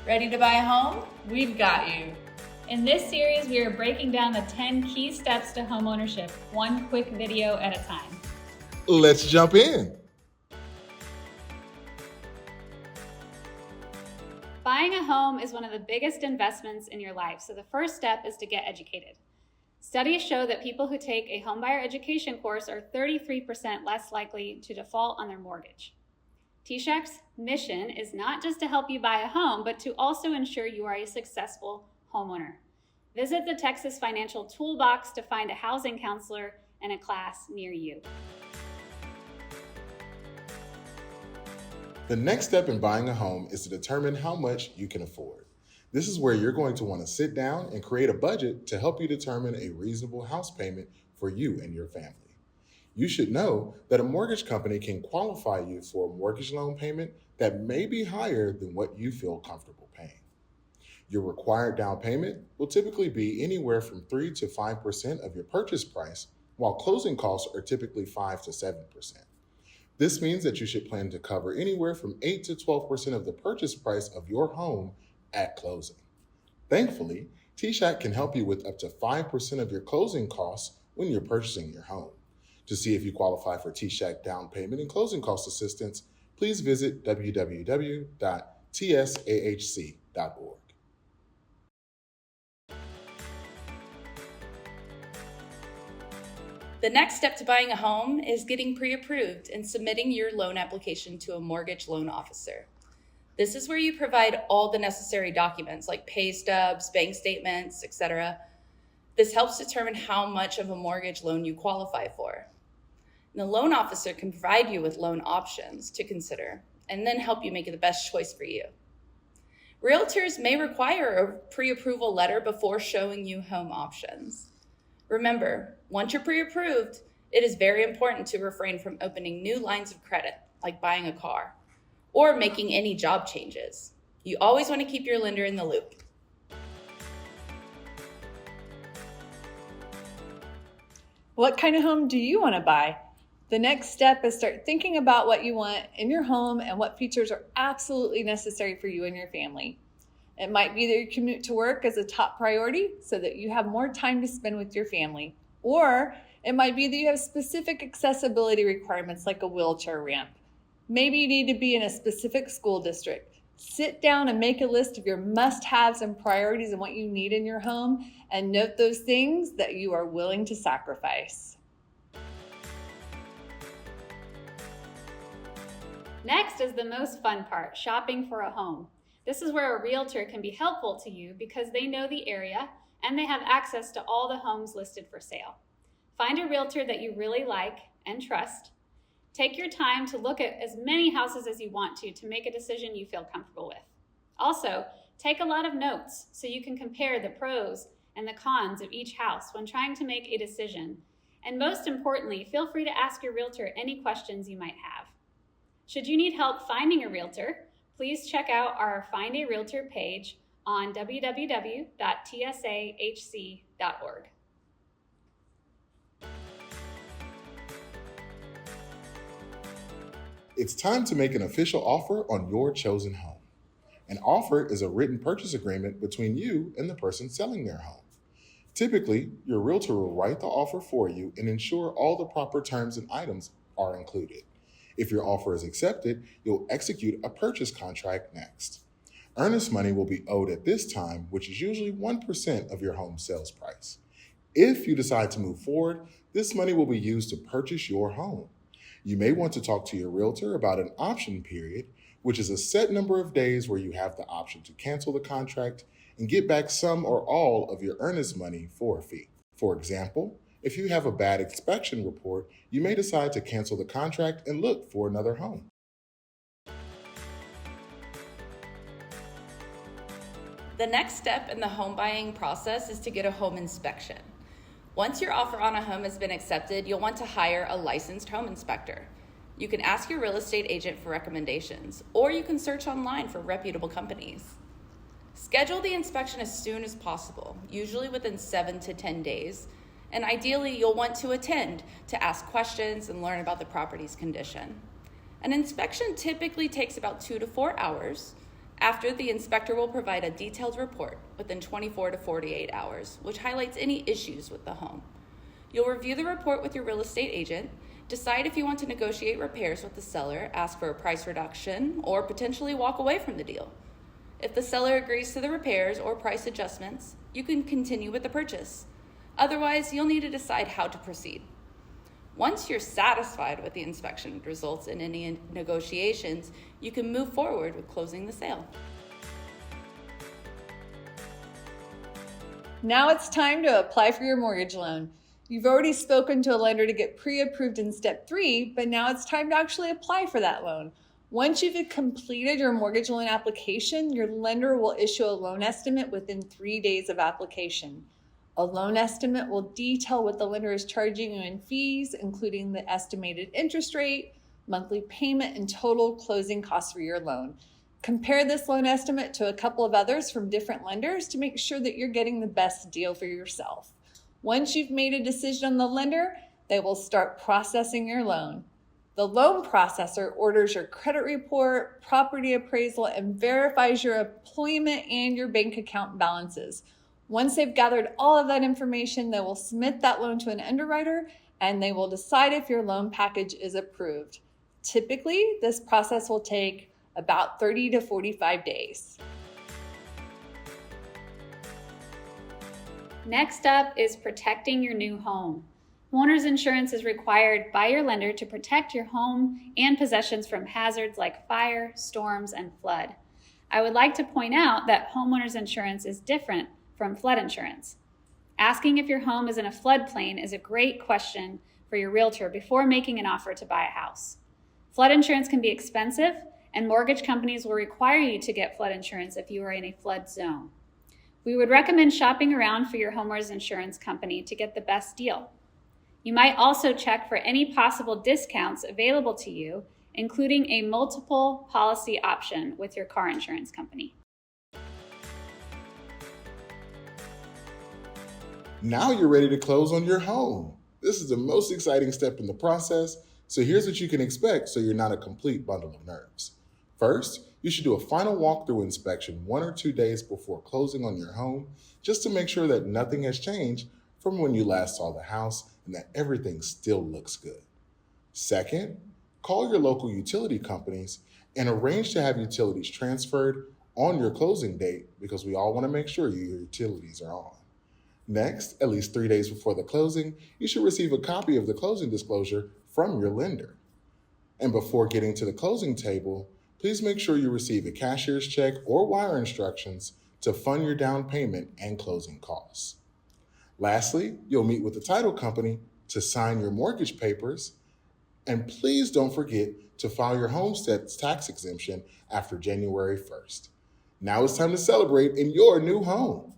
Ready to buy a home? We've got you. In this series, we are breaking down the 10 key steps to homeownership, one quick video at a time. Let's jump in. Buying a home is one of the biggest investments in your life, so the first step is to get educated. Studies show that people who take a homebuyer education course are 33% less likely to default on their mortgage. TSHAC's mission is not just to help you buy a home, but to also ensure you are a successful homeowner. Visit the Texas Financial Toolbox to find a housing counselor and a class near you. The next step in buying a home is to determine how much you can afford. This is where you're going to want to sit down and create a budget to help you determine a reasonable house payment for you and your family. You should know that a mortgage company can qualify you for a mortgage loan payment that may be higher than what you feel comfortable paying. Your required down payment will typically be anywhere from 3 to 5% of your purchase price, while closing costs are typically 5 to 7%. This means that you should plan to cover anywhere from 8 to 12% of the purchase price of your home at closing. Thankfully, TSHAC can help you with up to 5% of your closing costs when you're purchasing your home. To see if you qualify for TSHAC down payment and closing cost assistance, please visit www.tsahc.org. The next step to buying a home is getting pre-approved and submitting your loan application to a mortgage loan officer. This is where you provide all the necessary documents like pay stubs, bank statements, etc. This helps determine how much of a mortgage loan you qualify for. The loan officer can provide you with loan options to consider and then help you make the best choice for you. Realtors may require a pre-approval letter before showing you home options. Remember, once you're pre-approved, it is very important to refrain from opening new lines of credit, like buying a car, or making any job changes. You always want to keep your lender in the loop. What kind of home do you want to buy? The next step is start thinking about what you want in your home and what features are absolutely necessary for you and your family. It might be that your commute to work is a top priority so that you have more time to spend with your family. Or it might be that you have specific accessibility requirements like a wheelchair ramp. Maybe you need to be in a specific school district. Sit down and make a list of your must-haves and priorities and what you need in your home, and note those things that you are willing to sacrifice. Next is the most fun part, shopping for a home. This is where a realtor can be helpful to you because they know the area and they have access to all the homes listed for sale. Find a realtor that you really like and trust. Take your time to look at as many houses as you want to make a decision you feel comfortable with. Also, take a lot of notes so you can compare the pros and the cons of each house when trying to make a decision. And most importantly, feel free to ask your realtor any questions you might have. Should you need help finding a realtor, please check out our Find a Realtor page on www.tsahc.org. It's time to make an official offer on your chosen home. An offer is a written purchase agreement between you and the person selling their home. Typically, your realtor will write the offer for you and ensure all the proper terms and items are included. If your offer is accepted, you'll execute a purchase contract next. Earnest money will be owed at this time, which is usually 1% of your home sales price. If you decide to move forward, this money will be used to purchase your home. You may want to talk to your realtor about an option period, which is a set number of days where you have the option to cancel the contract and get back some or all of your earnest money for a fee. For example, if you have a bad inspection report, you may decide to cancel the contract and look for another home. The next step in the home buying process is to get a home inspection. Once your offer on a home has been accepted, you'll want to hire a licensed home inspector. You can ask your real estate agent for recommendations, or you can search online for reputable companies. Schedule the inspection as soon as possible, usually within 7 to 10 days, and ideally you'll want to attend to ask questions and learn about the property's condition. An inspection typically takes about 2 to 4 hours. After, the inspector will provide a detailed report within 24 to 48 hours, which highlights any issues with the home. You'll review the report with your real estate agent, decide if you want to negotiate repairs with the seller, ask for a price reduction, or potentially walk away from the deal. If the seller agrees to the repairs or price adjustments, you can continue with the purchase. Otherwise, you'll need to decide how to proceed. Once you're satisfied with the inspection results and any negotiations, you can move forward with closing the sale. Now it's time to apply for your mortgage loan. You've already spoken to a lender to get pre-approved in step 3, but now it's time to actually apply for that loan. Once you've completed your mortgage loan application, your lender will issue a loan estimate within 3 days of application. A loan estimate will detail what the lender is charging you in fees, including the estimated interest rate, monthly payment, and total closing costs for your loan. Compare this loan estimate to a couple of others from different lenders to make sure that you're getting the best deal for yourself. Once you've made a decision on the lender, they will start processing your loan. The loan processor orders your credit report, property appraisal, and verifies your employment and your bank account balances. Once they've gathered all of that information, they will submit that loan to an underwriter and they will decide if your loan package is approved. Typically, this process will take about 30 to 45 days. Next up is protecting your new home. Homeowners insurance is required by your lender to protect your home and possessions from hazards like fire, storms, and flood. I would like to point out that homeowners insurance is different from flood insurance. Asking if your home is in a floodplain is a great question for your realtor before making an offer to buy a house. Flood insurance can be expensive, and mortgage companies will require you to get flood insurance if you are in a flood zone. We would recommend shopping around for your homeowner's insurance company to get the best deal. You might also check for any possible discounts available to you, including a multiple policy option with your car insurance company. Now you're ready to close on your home. This is the most exciting step in the process, so here's what you can expect so you're not a complete bundle of nerves. First, you should do a final walkthrough inspection 1 or 2 days before closing on your home, just to make sure that nothing has changed from when you last saw the house and that everything still looks good. Second, call your local utility companies and arrange to have utilities transferred on your closing date because we all want to make sure your utilities are on. Next, at least 3 days before the closing, you should receive a copy of the closing disclosure from your lender. And before getting to the closing table, please make sure you receive a cashier's check or wire instructions to fund your down payment and closing costs. Lastly, you'll meet with the title company to sign your mortgage papers. And please don't forget to file your homestead tax exemption after January 1st. Now it's time to celebrate in your new home.